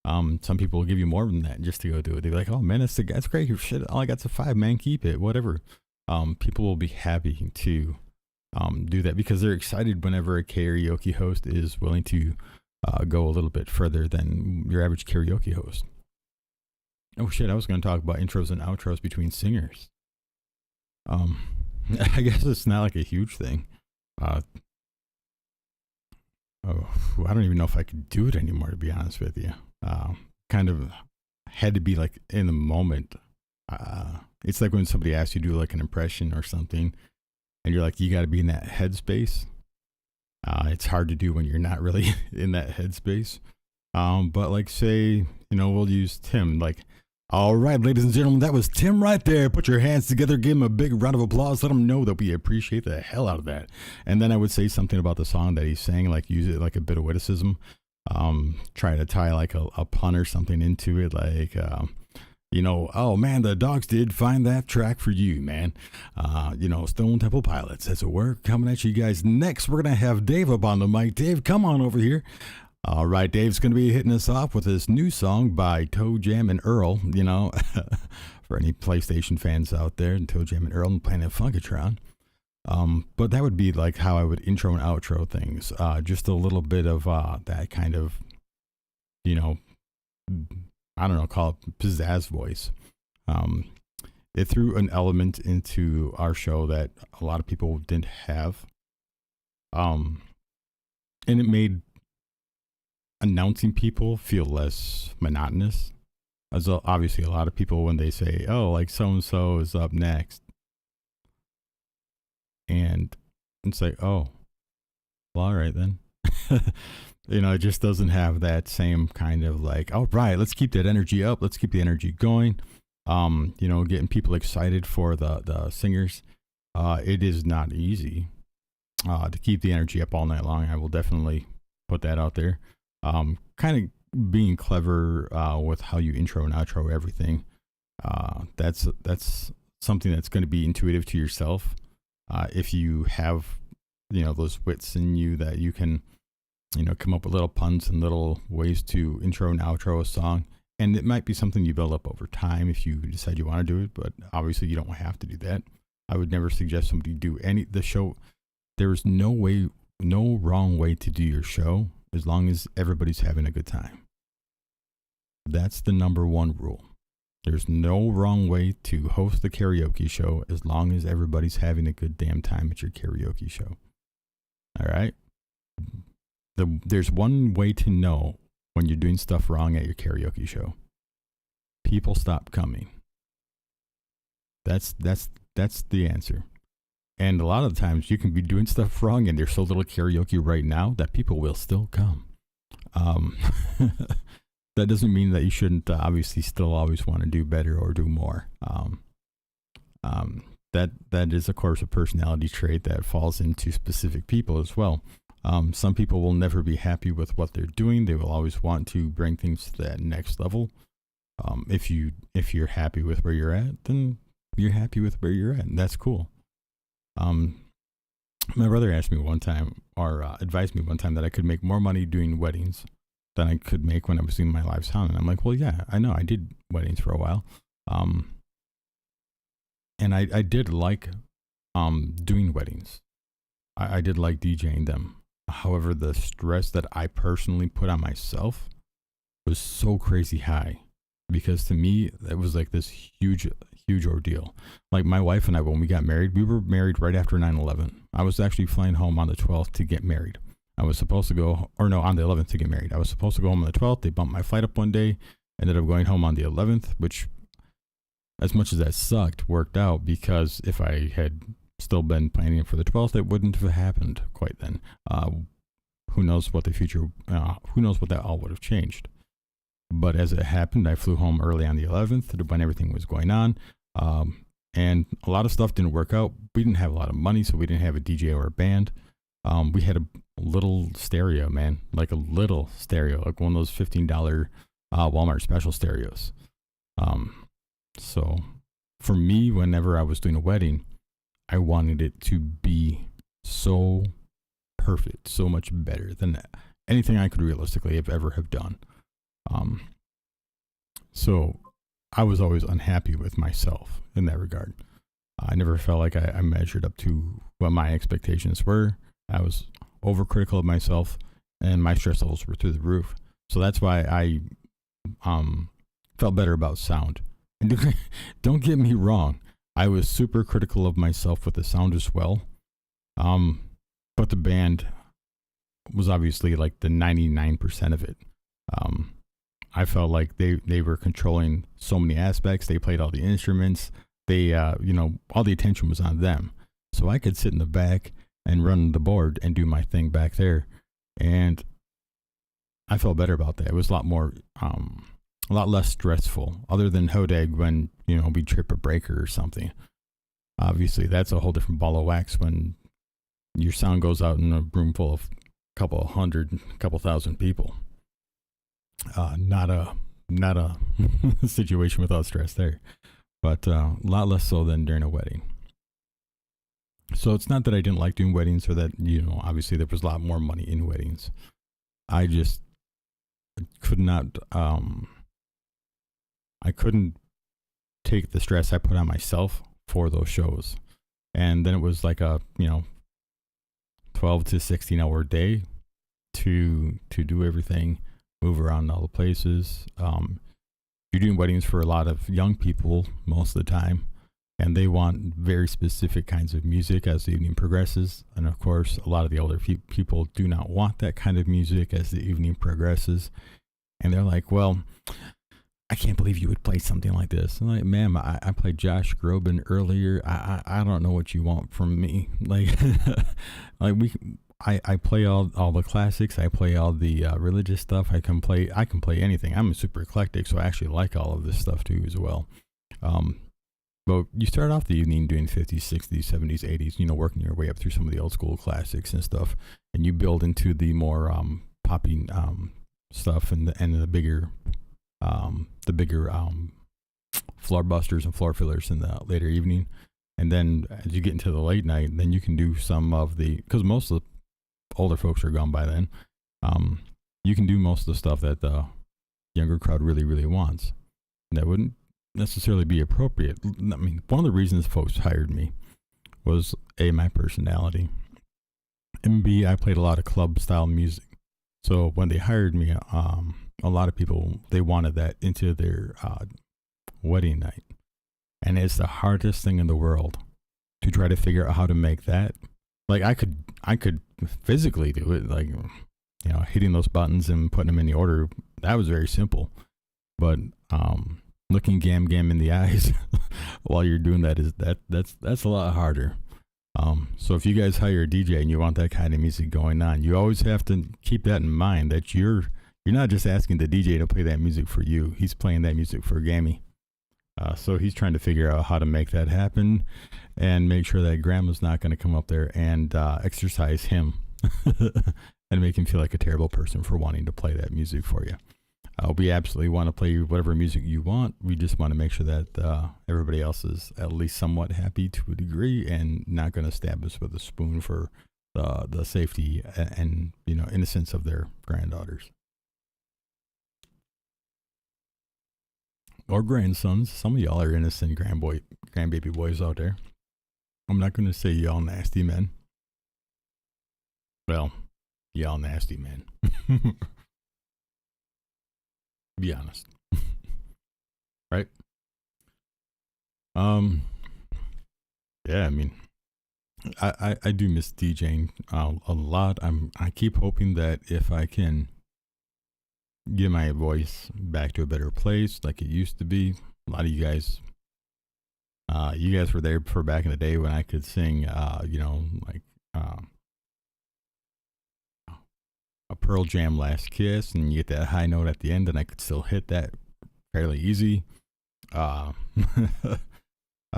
Some people will give you more than that just to go do it. They're like, oh man, that's great. Shit, all I got's a $5, man, keep it, whatever. People will be happy to do that because they're excited whenever a karaoke host is willing to go a little bit further than your average karaoke host. Oh shit, I was going to talk about intros and outros between singers. I guess it's not like a huge thing. I don't even know if I could do it anymore, to be honest with you. Kind of had to be like in the moment. It's like when somebody asks you to do like an impression or something, and you're like, you got to be in that headspace. It's hard to do when you're not really in that headspace. But like say, we'll use Tim, like, all right, ladies and gentlemen, that was Tim right there. Put your hands together, give him a big round of applause. Let him know that we appreciate the hell out of that. And then I would say something about the song that he's sang, like use it like a bit of witticism. Try to tie like a pun or something into it, like, oh man, the dogs did find that track for you, man. Stone Temple Pilots. So we're coming at you guys next. We're going to have Dave up on the mic. Dave, come on over here. All right, Dave's going to be hitting us off with this new song by Toe Jam and Earl, for any PlayStation fans out there, and Toe Jam and Earl and Planet Funkatron. But that would be like how I would intro and outro things. Just a little bit of that kind of, I don't know, call it pizzazz voice. It threw an element into our show that a lot of people didn't have. And it made announcing people feel less monotonous. As obviously a lot of people, when they say, oh, like so-and-so is up next, and it's like, oh, well, all right then. It just doesn't have that same kind of like, all right, let's keep that energy up, let's keep the energy going. Getting people excited for the singers. It is not easy to keep the energy up all night long. I will definitely put that out there. Kind of being clever with how you intro and outro everything. That's something that's going to be intuitive to yourself. If you have, those wits in you that you can, come up with little puns and little ways to intro and outro a song. And it might be something you build up over time if you decide you want to do it, but obviously you don't have to do that. I would never suggest somebody do the show. There's no wrong way to do your show as long as everybody's having a good time. That's the number one rule. There's no wrong way to host the karaoke show as long as everybody's having a good damn time at your karaoke show. All right? There's one way to know when you're doing stuff wrong at your karaoke show. People stop coming. That's the answer. And a lot of the times you can be doing stuff wrong and there's so little karaoke right now that people will still come. That doesn't mean that you shouldn't obviously still always want to do better or do more. That is, of course, a personality trait that falls into specific people as well. Some people will never be happy with what they're doing. They will always want to bring things to that next level. If you're happy with where you're at, then you're happy with where you're at, and that's cool. My brother asked me one time, or advised me one time, that I could make more money doing weddings than I could make when I was doing my live sound. And I'm like, well, yeah, I know. I did weddings for a while. And I did like doing weddings. I did like DJing them. However, the stress that I personally put on myself was so crazy high, because to me, it was like this huge ordeal. Like my wife and I, when we got married, we were married right after 9/11. I was actually flying home on the 12th to get married. I was supposed to go, or no, on the 11th to get married. I was supposed to go home on the 12th. They bumped my flight up one day. Ended up going home on the 11th, which, as much as that sucked, worked out, because if I had still been planning for the 12th, it wouldn't have happened quite then. Who knows what the future, who knows what that all would have changed. But as it happened, I flew home early on the 11th when everything was going on. And a lot of stuff didn't work out. We didn't have a lot of money, so we didn't have a DJ or a band. We had a little stereo, man, like a little stereo, like one of those $15 Walmart special stereos. So for me, whenever I was doing a wedding, I wanted it to be so perfect, so much better than anything I could realistically have done. So I was always unhappy with myself in that regard. I never felt like I measured up to what my expectations were. I was overcritical of myself, and my stress levels were through the roof. So that's why I felt better about sound. And don't get me wrong, I was super critical of myself with the sound as well. But the band was obviously like the 99% of it. I felt like they were controlling so many aspects. They played all the instruments. They, all the attention was on them. So I could sit in the back and run the board and do my thing back there. And I felt better about that. It was a lot more, a lot less stressful, other than Hodag when, we trip a breaker or something. Obviously, that's a whole different ball of wax when your sound goes out in a room full of a couple thousand people. Not a situation without stress there, but a lot less so than during a wedding. So it's not that I didn't like doing weddings, or that, obviously there was a lot more money in weddings. I just could not, I couldn't take the stress I put on myself for those shows. And then it was like a, 12 to 16 hour day to do everything, move around all the places. You're doing weddings for a lot of young people most of the time, and they want very specific kinds of music as the evening progresses. And of course, a lot of the older people do not want that kind of music as the evening progresses. And they're like, well, I can't believe you would play something like this. I'm like, ma'am, I played Josh Groban earlier. I don't know what you want from me. Like, I play all the classics. I play all the religious stuff. I can play anything. I'm super eclectic, so I actually like all of this stuff too as well. But you start off the evening doing 50s, 60s, 70s, 80s, working your way up through some of the old school classics and stuff, and you build into the more poppy stuff and the bigger floor busters and floor fillers in the later evening. And then as you get into the late night, then you can do some of because most of the older folks are gone by then. You can do most of the stuff that the younger crowd really, really wants. That wouldn't necessarily be appropriate. I mean, one of the reasons folks hired me was A, my personality, and B, I played a lot of club style music. So when they hired me, a lot of people, they wanted that into their wedding night. And it's the hardest thing in the world to try to figure out how to make that. Like I could physically do it, like, you know, hitting those buttons and putting them in the order. That was very simple. But looking Gam in the eyes while you're doing that that's a lot harder. So if you guys hire a DJ and you want that kind of music going on, you always have to keep that in mind, that you're not just asking the DJ to play that music for you. He's playing that music for Gammy. So he's trying to figure out how to make that happen and make sure that grandma's not going to come up there and exercise him and make him feel like a terrible person for wanting to play that music for you. We absolutely want to play whatever music you want. We just want to make sure that everybody else is at least somewhat happy to a degree and not going to stab us with a spoon for the safety and, you know, innocence of their granddaughters. Or grandsons. Some of y'all are innocent grandbaby boys out there. I'm not going to say y'all nasty men. Well, y'all nasty men. Be honest. Right? Yeah, I mean, I do miss DJing a lot. I keep hoping that if I can get my voice back to a better place like it used to be. A lot of you guys were there for back in the day when I could sing, you know, like a Pearl Jam Last Kiss, and you get that high note at the end, and I could still hit that fairly easy. I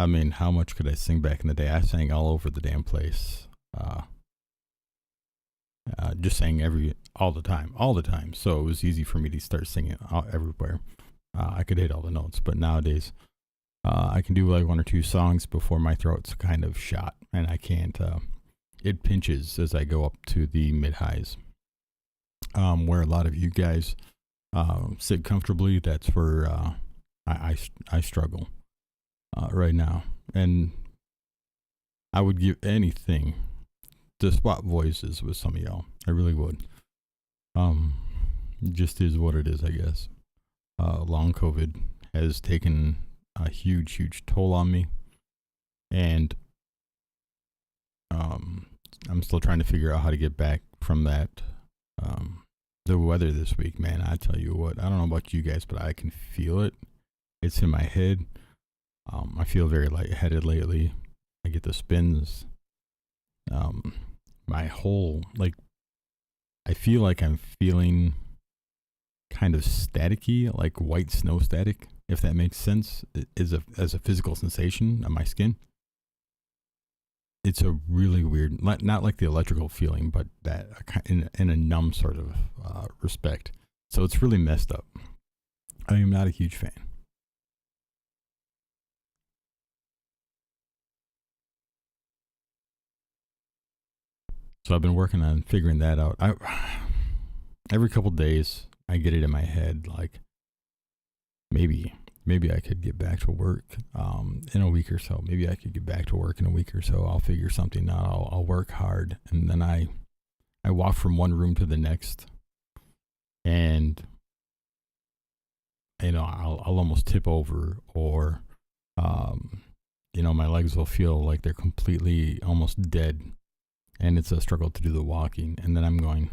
mean, how much could I sing back in the day? I sang all over the damn place. Just sang all the time. So it was easy for me to start singing everywhere. I could hit all the notes, but nowadays I can do like one or two songs before my throat's kind of shot, and I can't. It pinches as I go up to the mid highs. Where a lot of you guys sit comfortably, that's where I struggle right now, and I would give anything to swap voices with some of y'all. I really would. Just is what it is, I guess. Long COVID has taken a huge toll on me, and I'm still trying to figure out how to get back from that. The weather this week, man, I tell you what, I don't know about you guys, but I can feel it. It's in my head. I feel very lightheaded lately. I get the spins. My whole, like, I feel like I'm feeling kind of staticky, like white snow static, if that makes sense, as a physical sensation on my skin. It's a really weird, not like the electrical feeling, but that in a numb sort of respect. So it's really messed up. I am not a huge fan. So I've been working on figuring that out. Every couple days, I get it in my head, like maybe I could get back to work in a week or so. Maybe I could get back to work in a week or so. I'll figure something out. I'll work hard, and then I walk from one room to the next, and you know, I'll almost tip over, or you know, my legs will feel like they're completely almost dead, and it's a struggle to do the walking. And then I'm going,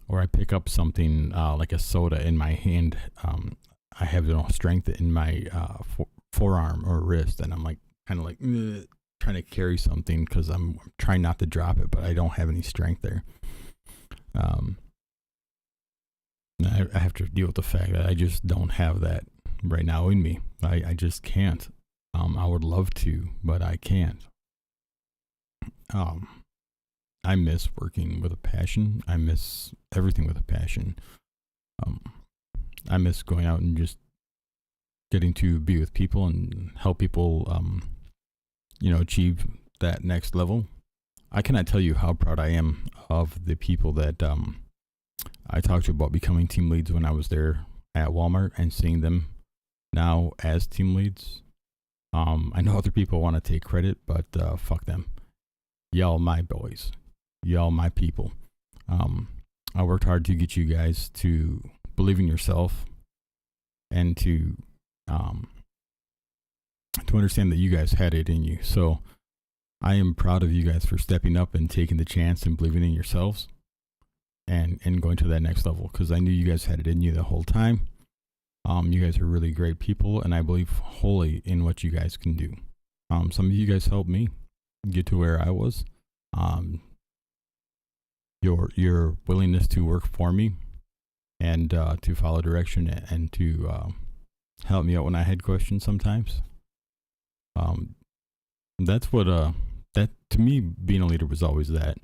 or I pick up something like a soda in my hand. I have no strength in my forearm or wrist, and I'm like kind of like trying to carry something because I'm trying not to drop it, but I don't have any strength there. I have to deal with the fact that I just don't have that right now in me. I just can't. I would love to, but I can't. I miss working with a passion. I miss everything with a passion. I miss going out and just getting to be with people and help people, you know, achieve that next level. I cannot tell you how proud I am of the people that I talked to about becoming team leads when I was there at Walmart, and seeing them now as team leads. I know other people want to take credit, but fuck them. Y'all my boys. Y'all my people. I worked hard to get you guys to believe in yourself and to understand that you guys had it in you. So I am proud of you guys for stepping up and taking the chance and believing in yourselves and going to that next level, because I knew you guys had it in you the whole time. You guys are really great people, and I believe wholly in what you guys can do. Some of you guys helped me get to where I was. Your willingness to work for me and to follow direction and to help me out when I had questions sometimes. That's what that to me, being a leader was always that.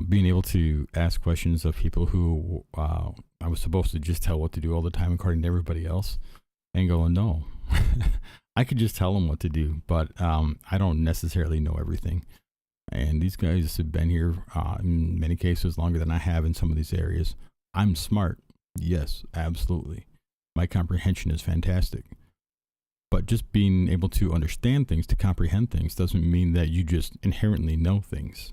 Being able to ask questions of people who I was supposed to just tell what to do all the time according to everybody else, and go, no, I could just tell them what to do, but I don't necessarily know everything. And these guys have been here in many cases longer than I have in some of these areas. I'm smart. Yes, absolutely. My comprehension is fantastic. But just being able to understand things, to comprehend things, doesn't mean that you just inherently know things.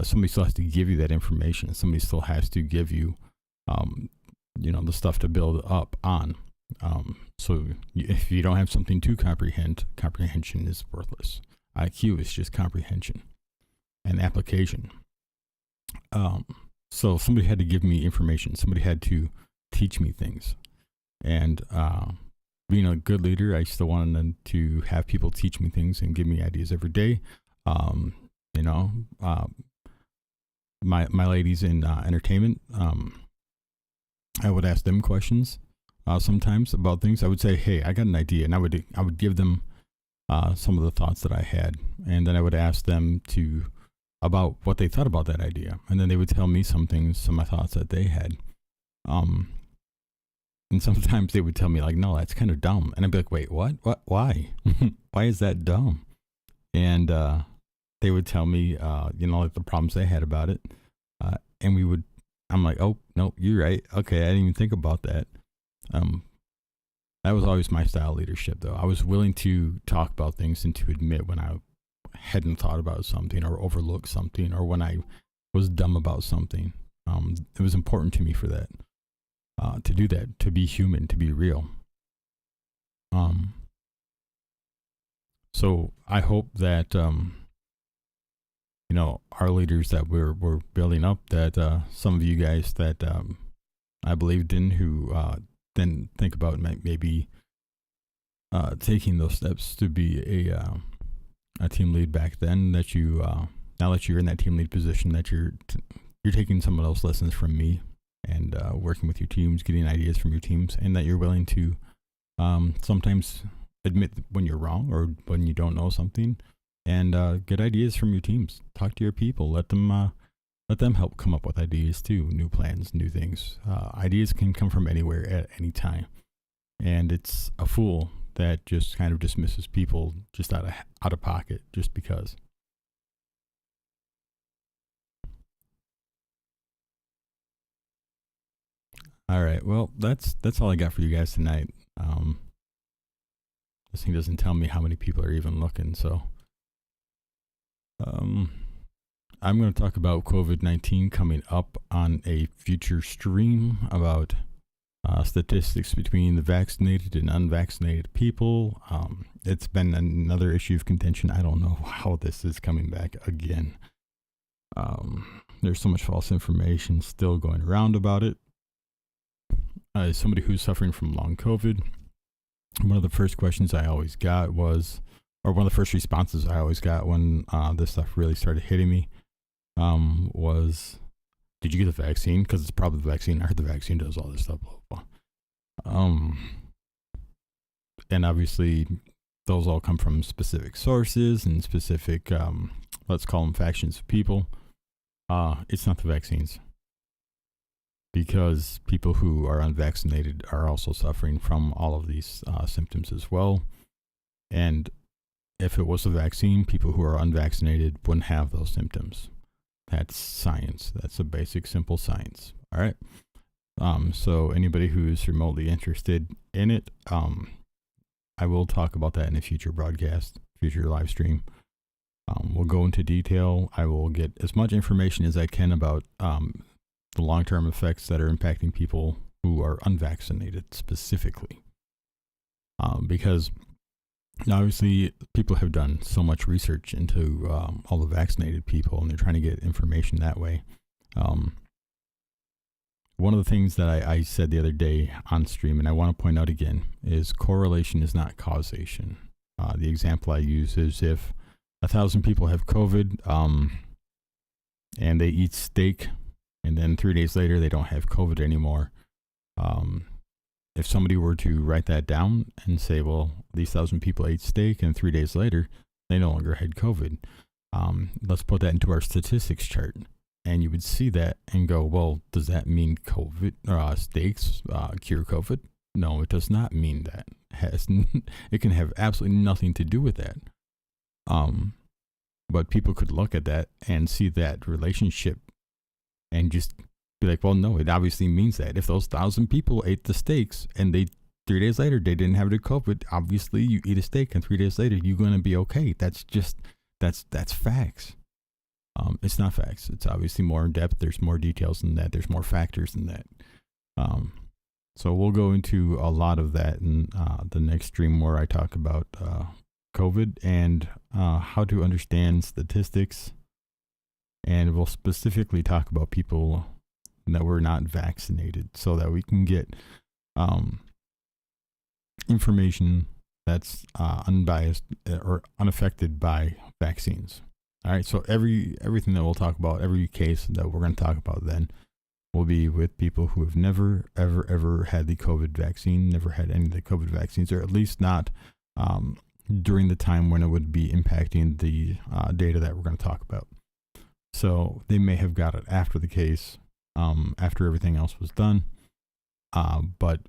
Somebody still has to give you that information. Somebody still has to give you, the stuff to build up on. So if you don't have something to comprehend, comprehension is worthless. IQ is just comprehension and application. So somebody had to give me information. Somebody had to teach me things. And being a good leader, I still wanted to have people teach me things and give me ideas every day. My ladies in entertainment, I would ask them questions sometimes about things. I would say, hey, I got an idea, and I would give them some of the thoughts that I had, and then I would ask them about what they thought about that idea, and then they would tell me some things, some of my thoughts that they had. And sometimes they would tell me like, no, that's kind of dumb, and I'd be like, wait, what? Why? Why is that dumb? And they would tell me, like the problems they had about it, and I'm like, oh no, you're right. Okay, I didn't even think about that. That was always my style of leadership, though. I was willing to talk about things and to admit when I hadn't thought about something or overlooked something, or when I was dumb about something. It was important to me for that, to do that, to be human, to be real. So I hope that, our leaders that we're building up, that some of you guys that I believed in, who then think about maybe taking those steps to be a team lead back then, that you now that you're in that team lead position, that you're taking some of those lessons from me and working with your teams, getting ideas from your teams, and that you're willing to sometimes admit when you're wrong or when you don't know something, and get ideas from your teams. Talk to your people. Let them help come up with ideas too, new plans, new things. Ideas can come from anywhere at any time, and it's a fool that just kind of dismisses people just out of pocket just because. All right, well, that's all I got for you guys tonight. This thing doesn't tell me how many people are even looking, so I'm going to talk about COVID-19 coming up on a future stream about statistics between the vaccinated and unvaccinated people. It's been another issue of contention. I don't know how this is coming back again. There's so much false information still going around about it. As somebody who's suffering from long COVID, one of the first questions I always got was, or one of the first responses I always got when this stuff really started hitting me, was, did you get the vaccine? Because it's probably the vaccine. I heard the vaccine does all this stuff, blah, blah, blah. And obviously those all come from specific sources and specific, let's call them factions of people. It's not the vaccines, because people who are unvaccinated are also suffering from all of these symptoms as well. And if it was the vaccine, people who are unvaccinated wouldn't have those symptoms. That's science. That's a basic, simple science. All right. So anybody who's remotely interested in it, I will talk about that in a future broadcast, future live stream. We'll go into detail. I will get as much information as I can about the long-term effects that are impacting people who are unvaccinated specifically. Because obviously people have done so much research into all the vaccinated people, and they're trying to get information that way. One of the things that I said the other day on stream, and I want to point out again, is correlation is not causation. The example I use is if 1,000 people have COVID and they eat steak, and then 3 days later they don't have COVID anymore. If somebody were to write that down and say, well, these 1,000 people ate steak and 3 days later they no longer had COVID. Let's put that into our statistics chart. And you would see that and go, well, does that mean COVID steaks cure COVID? No, it does not mean that. It can have absolutely nothing to do with that. But people could look at that and see that relationship and just be like, well, no, it obviously means that. If those 1,000 people ate the steaks and 3 days later they didn't have the COVID, obviously you eat a steak and 3 days later you're going to be okay. That's facts. It's not facts. It's obviously more in depth. There's more details than that. There's more factors than that. So we'll go into a lot of that in the next stream where I talk about COVID and how to understand statistics. And we'll specifically talk about people that were not vaccinated so that we can get information that's unbiased or unaffected by vaccines. All right, so everything that we'll talk about, every case that we're going to talk about then will be with people who have never, ever had the COVID vaccine, never had any of the COVID vaccines, or at least not during the time when it would be impacting the data that we're going to talk about. So they may have got it after the case, after everything else was done, but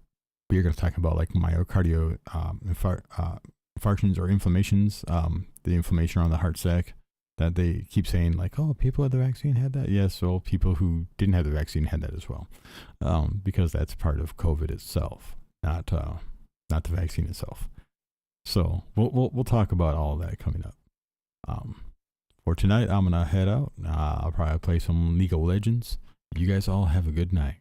we're going to talk about like myocardial infarctions or inflammations, the inflammation around the heart sac. That they keep saying like, oh, people with the vaccine had that. Yes, well, people who didn't have the vaccine had that as well, because that's part of COVID itself, not the vaccine itself. So we'll talk about all of that coming up. For tonight, I'm gonna head out. I'll probably play some League of Legends. You guys all have a good night.